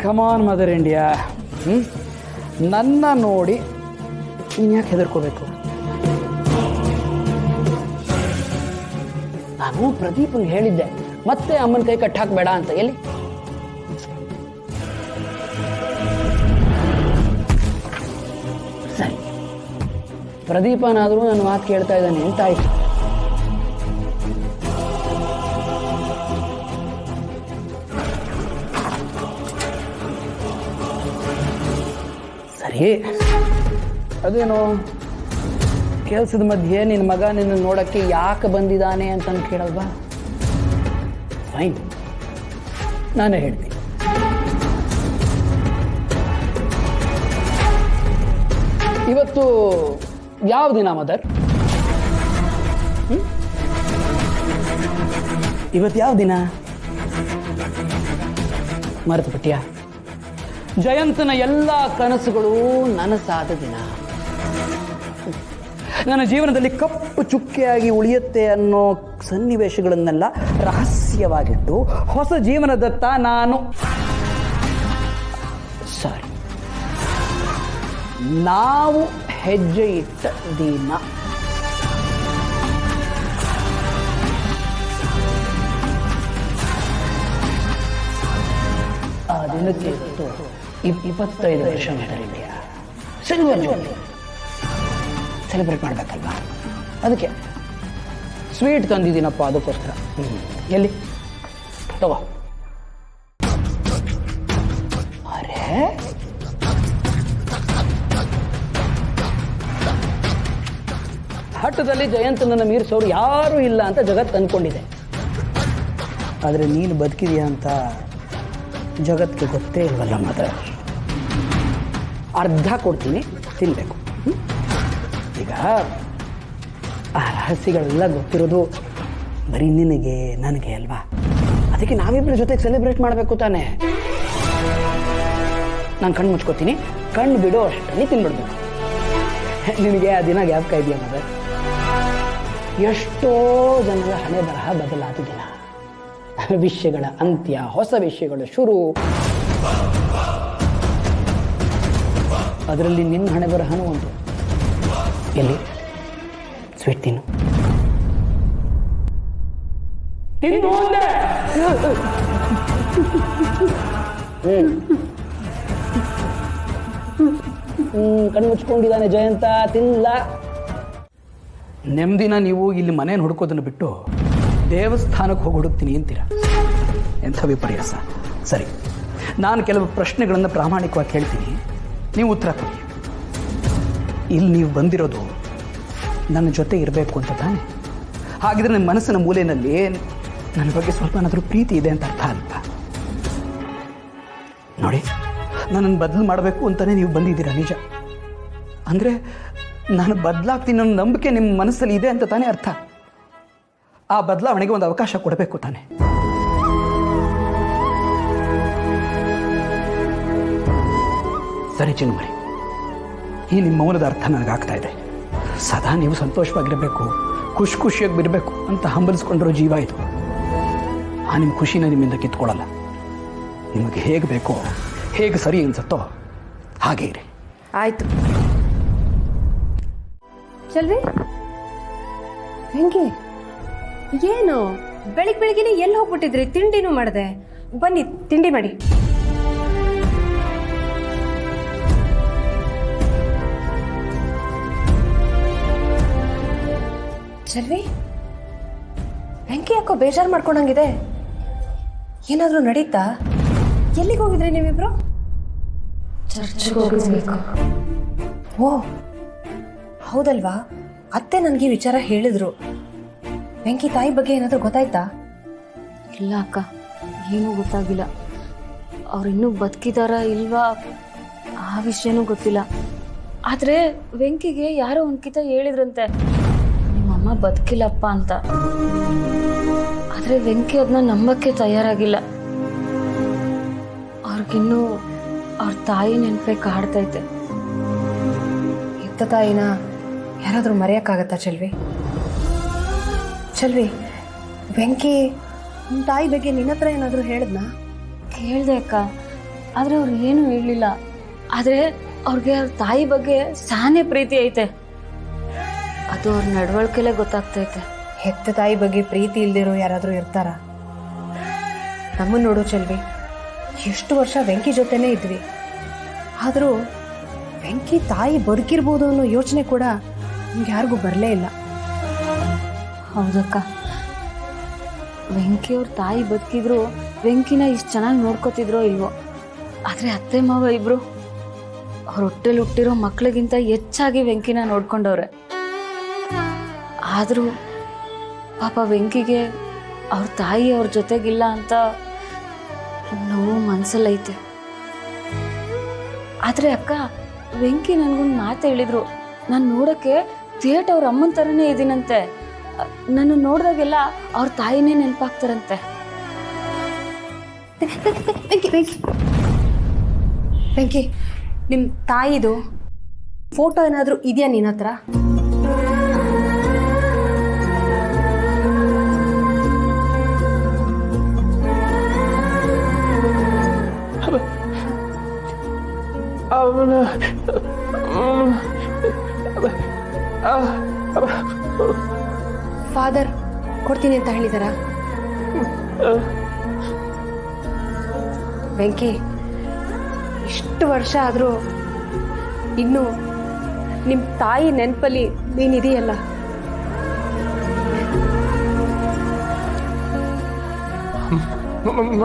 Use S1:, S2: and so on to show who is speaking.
S1: ಕಮಾನ್ mother India. ನನ್ನ ನೋಡಿ ನೀನು ಯಾಕೆ ಹೆದರ್ಕೋಬೇಕು? ನಾನು ಪ್ರದೀಪಂಗೆ ಹೇಳಿದ್ದೆ ಮತ್ತೆ ಅಮ್ಮನ ಕೈ ಕಟ್ಟಾಕಬೇಡ ಅಂತ. ಎಲ್ಲಿ ಸರಿ, ಪ್ರದೀಪನಾದರೂ ನನ್ನ ಮಾತು ಕೇಳ್ತಾ ಇದ್ದಾನೆ ಅಂತ ಆಯ್ತು. ಸರಿ, ಅದೇನು ಕೆಲಸದ ಮಧ್ಯೆ ನಿನ್ನ ಮಗ ನಿನ್ನ ನೋಡಕ್ಕೆ ಯಾಕೆ ಬಂದಿದ್ದಾನೆ ಅಂತ ಕೇಳಲ್ವಾ? ಫೈನ್, ನಾನೇ ಹೇಳ್ತೀನಿ. ಇವತ್ತು ಯಾವ ದಿನ ಮದರ್? ಇವತ್ತು ಯಾವ ದಿನ? ಮರೆತು ಬಿಟ್ಟಿಯಾ? ಜಯಂತನ ಎಲ್ಲ ಕನಸುಗಳು ನನಸಾದ ದಿನ. ನನ್ನ ಜೀವನದಲ್ಲಿ ಕಪ್ಪು ಚುಕ್ಕೆಯಾಗಿ ಉಳಿಯುತ್ತೆ ಅನ್ನೋ ಸನ್ನಿವೇಶಗಳನ್ನೆಲ್ಲ ರಹಸ್ಯವಾಗಿಟ್ಟು ಹೊಸ ಜೀವನದತ್ತ ನಾನು ನಾವು ಹೆಜ್ಜೆ ಇಟ್ಟ ದಿನ. ಆ ದಿನಕ್ಕೆ 25 ವರ್ಷ mother India. Silver jubilee celebrate ಮಾಡಬೇಕಲ್ವಾ? ಅದಕ್ಕೆ ಸ್ವೀಟ್ ತಂದಿದ್ದೀನಪ್ಪ, ಅದಕ್ಕೋಸ್ಕರ. ಎಲ್ಲಿ ತಗೋ. ಅರೆ, ಹಠದಲ್ಲಿ ಜಯಂತನನ್ನು ಮೀರಿಸೋರು ಯಾರೂ ಇಲ್ಲ ಅಂತ ಜಗತ್ತು ಅಂದ್ಕೊಂಡಿದೆ. ಆದರೆ ನೀನು ಬದುಕಿದೆಯಾ ಅಂತ ಜಗತ್ತಿಗೆ ಗೊತ್ತೇ ಇಲ್ವಲ್ಲ ಮದರ್. ಅರ್ಧ ಕೊಡ್ತೀನಿ, ತಿನ್ನಬೇಕು. ಈಗ ಆ ರಹಸ್ಯಗಳೆಲ್ಲ ಗೊತ್ತಿರೋದು ಬರೀ ನಿನಗೆ ನನಗೆ ಅಲ್ವಾ? ಅದಕ್ಕೆ ನಾವಿಬ್ಬರ ಜೊತೆಗೆ ಸೆಲೆಬ್ರೇಟ್ ಮಾಡಬೇಕು ತಾನೆ. ನಾನು ಕಣ್ಣು ಮುಚ್ಕೋತೀನಿ, ಕಣ್ಣು ಬಿಡೋ ಅಷ್ಟರಲ್ಲಿ ತಿನ್ಬಿಡ್ಬೇಕು. ನಿನಗೆ ಆ ದಿನ ಜ್ಞಾಪಕ ಇದೆಯಾ ಮದರ್? ಎಷ್ಟೋ ಜನರ ಹಣೆ ಬರಹ ಬದಲಾದ ದಿನ. ವಿಷಯಗಳ ಅಂತ್ಯ, ಹೊಸ ವಿಷಯಗಳ ಶುರು. ಅದರಲ್ಲಿ ನಿನ್ನ ಹಣೆ ಬರಹನೂ ಒಂದು. ಎಲ್ಲಿ ಸ್ವೀಟ್ ತಿನ್ನು. ಕಣ್ಣು ಮುಚ್ಕೊಂಡಿದ್ದಾನೆ ಜಯಂತ, ತಿನ್ನಲ್ಲ. ನೆಮ್ಮದಿನ ನೀವು ಇಲ್ಲಿ ಮನೇನ ಹುಡುಕೋದನ್ನು ಬಿಟ್ಟು ದೇವಸ್ಥಾನಕ್ಕೆ ಹೋಗಿ ಹುಡುಕ್ತೀನಿ ಅಂತೀರ. ಎಂಥ ವಿಪರ್ಯಾಸ. ಸರಿ, ನಾನು ಕೆಲವು ಪ್ರಶ್ನೆಗಳನ್ನು ಪ್ರಾಮಾಣಿಕವಾಗಿ ಕೇಳ್ತೀನಿ, ನೀವು ಉತ್ತರ ಕೊಡಿ. ಇಲ್ಲಿ ನೀವು ಬಂದಿರೋದು ನನ್ನ ಜೊತೆ ಇರಬೇಕು ಅಂತ ತಾನೆ? ಹಾಗಿದ್ರೆ ನನ್ನ ಮನಸ್ಸಿನ ಮೂಲೆಯಲ್ಲಿ ನನ್ನ ಬಗ್ಗೆ ಸ್ವಲ್ಪನಾದರೂ ಪ್ರೀತಿ ಇದೆ ಅಂತ ಅರ್ಥ ಅಲ್ವಾ? ನೋಡಿ, ನನ್ನನ್ನು ಬದಲು ಮಾಡಬೇಕು ಅಂತಲೇ ನೀವು ಬಂದಿದ್ದೀರಾ, ನಿಜ. ಅಂದರೆ ನಾನು ಬದಲಾಗ್ತೀನಿ ಅನ್ನೋ ನಂಬಿಕೆ ನಿಮ್ಮ ಮನಸ್ಸಲ್ಲಿ ಇದೆ ಅಂತ ತಾನೇ ಅರ್ಥ. ಆ ಬದಲಾವಣೆಗೆ ಒಂದು ಅವಕಾಶ ಕೊಡಬೇಕು ತಾನೆ. ಸರಿ ಚಿನ್ಮರಿ, ಈ ನಿಮ್ಮ ಮೌನದ ಅರ್ಥ ನನಗಾಗ್ತಾ ಇದೆ. ಸದಾ ನೀವು ಸಂತೋಷವಾಗಿರಬೇಕು, ಖುಷಿಯಾಗಿ ಬಿಡಬೇಕು ಅಂತ ಹಂಬಲಿಸ್ಕೊಂಡಿರೋ ಜೀವ ಇದು. ಆ ನಿಮ್ಮ ಖುಷಿನ ನಿಮ್ಮಿಂದ ಕಿತ್ಕೊಳ್ಳಲ್ಲ. ನಿಮಗೆ ಹೇಗೆ ಬೇಕೋ, ಹೇಗೆ ಸರಿ ಅನ್ಸುತ್ತೋ ಹಾಗೆ ಇರಿ.
S2: ಆಯ್ತು. ಚಲ್ವಿ, ಹೆಂಗೆ ಏನು ಬೆಳಿಗ್ಗೆನೆ ಎಲ್ಲಿ ಹೋಗ್ಬಿಟ್ಟಿದ್ರಿ? ತಿಂಡಿನೂ ಮಾಡಿದೆ. ಬನ್ನಿ ತಿಂಡಿ ಮಾಡಿ. ಚಲ್ವಿ, ಹೆಂಗೆ ಯಾಕೋ ಬೇಜಾರು ಮಾಡ್ಕೊಂಡಂಗಿದೆ. ಏನಾದರೂ ನಡೀತಾ? ಎಲ್ಲಿಗೆ ಹೋಗಿದ್ರಿ ನೀವಿಬ್ರು? ಚರ್ಚ್ಗೆ ಹೋಗಿರ್ಬೇಕು. ಓ ಹೌದಲ್ವಾ? ಅತ್ತೆ ನನಗೆ ವಿಚಾರ ಹೇಳಿದ್ರು. ವೆಂಕಿ ತಾಯಿ ಬಗ್ಗೆ ಏನಾದರೂ ಗೊತ್ತಾಯ್ತಾ?
S3: ಇಲ್ಲ ಅಕ್ಕ, ಏನೂ ಗೊತ್ತಾಗಿಲ್ಲ. ಅವ್ರಿನ್ನೂ ಬದುಕಿದಾರಾ ಇಲ್ವಾ ಆ ವಿಷಯನೂ ಗೊತ್ತಿಲ್ಲ. ಆದರೆ ವೆಂಕಿಗೆ ಯಾರೋ ಒಂದ್ಕಿತ ಹೇಳಿದ್ರಂತೆ ನಿಮ್ಮಮ್ಮ ಬದುಕಿಲ್ಲಪ್ಪ ಅಂತ. ಆದರೆ ವೆಂಕಿ ಅದನ್ನ ನಂಬಕ್ಕೆ ತಯಾರಾಗಿಲ್ಲ. ಅವ್ರಿಗಿನ್ನೂ ಅವ್ರ ತಾಯಿ ನೆನಪೇ ಕಾಡ್ತೈತೆ.
S2: ಹೆತ್ತ ತಾಯಿನ ಯಾರಾದರೂ ಮರೆಯೋಕ್ಕಾಗತ್ತಾ ಚೆಲ್ವಿ? ಚೆಲ್ವಿ, ವೆಂಕಿ ನಿಮ್ಮ ತಾಯಿ ಬಗ್ಗೆ ನಿನ್ನ ಹತ್ರ ಏನಾದರೂ ಹೇಳಿದ್ನಾ?
S3: ಕೇಳಿದೆ ಅಕ್ಕ, ಆದರೆ ಅವ್ರು ಏನೂ ಹೇಳಲಿಲ್ಲ. ಆದರೆ ಅವ್ರಿಗೆ ಅವ್ರ ತಾಯಿ ಬಗ್ಗೆ ಸಾನೇ ಪ್ರೀತಿ ಐತೆ. ಅದು ಅವ್ರ ನಡವಳಿಕೆಲೇ ಗೊತ್ತಾಗ್ತೈತೆ.
S2: ಹೆತ್ತ ತಾಯಿ ಬಗ್ಗೆ ಪ್ರೀತಿ ಇಲ್ದಿರೋ ಯಾರಾದರೂ ಇರ್ತಾರ? ನಮ್ಮನ್ನು ನೋಡು ಚೆಲ್ವಿ, ಎಷ್ಟು ವರ್ಷ ವೆಂಕಿ ಜೊತೆನೇ ಇದ್ವಿ. ಆದರೂ ವೆಂಕಿ ತಾಯಿ ಬದುಕಿರ್ಬೋದು ಅನ್ನೋ ಯೋಚನೆ ಕೂಡ ನಮ್ಗೆ ಯಾರಿಗೂ ಬರಲೇ ಇಲ್ಲ.
S3: ಹೌದಕ್ಕ, ವೆಂಕಿ ಅವ್ರ ತಾಯಿ ಬದುಕಿದ್ರು ವೆಂಕಿನ ಇಷ್ಟು ಚೆನ್ನಾಗಿ ನೋಡ್ಕೋತಿದ್ರೋ ಇಲ್ವೋ. ಆದರೆ ಅತ್ತೆ ಮಾವ ಇಬ್ರು ಅವ್ರ ಹೊಟ್ಟೆಲಿ ಹುಟ್ಟಿರೋ ಮಕ್ಳಿಗಿಂತ ಹೆಚ್ಚಾಗಿ ವೆಂಕಿನ ನೋಡ್ಕೊಂಡವ್ರೆ. ಆದರೂ ಪಾಪ ವೆಂಕಿಗೆ ಅವ್ರ ತಾಯಿ ಅವ್ರ ಜೊತೆಗಿಲ್ಲ ಅಂತ ನೋವು ಮನಸ್ಸಲ್ಲೈತೆ. ಆದರೆ ಅಕ್ಕ, ವೆಂಕಿ ನನಗೊಂದು ಮಾತು ಹೇಳಿದ್ರು. ನಾನು ನೋಡೋಕ್ಕೆ ಥಿಯೇಟ್ ಅವ್ರ ಅಮ್ಮನ ಥರನೇ ಇದ್ದೀನಂತೆ. ನನ್ನ ನೋಡಿದಾಗೆಲ್ಲ ಅವ್ರ ತಾಯಿನೇ ನೆನಪಾಗ್ತಾರಂತೆ.
S2: ವೆಂಕಿ, ನಿಮ್ಮ ತಾಯಿದು ಫೋಟೋ ಏನಾದರೂ ಇದೆಯಾ ನಿನ್ನ ಹತ್ರ? ಫಾದರ್ ಕೊಡ್ತೀನಿ ಅಂತ ಹೇಳಿದಾರ? ವೆಂಕಿ, ಇಷ್ಟು ವರ್ಷ ಆದರೂ ಇನ್ನು ನಿಮ್ಮ ತಾಯಿ ನೆನಪಲ್ಲಿ ನೀನಿದೆಯಲ್ಲ.
S4: ಅಮ್ಮ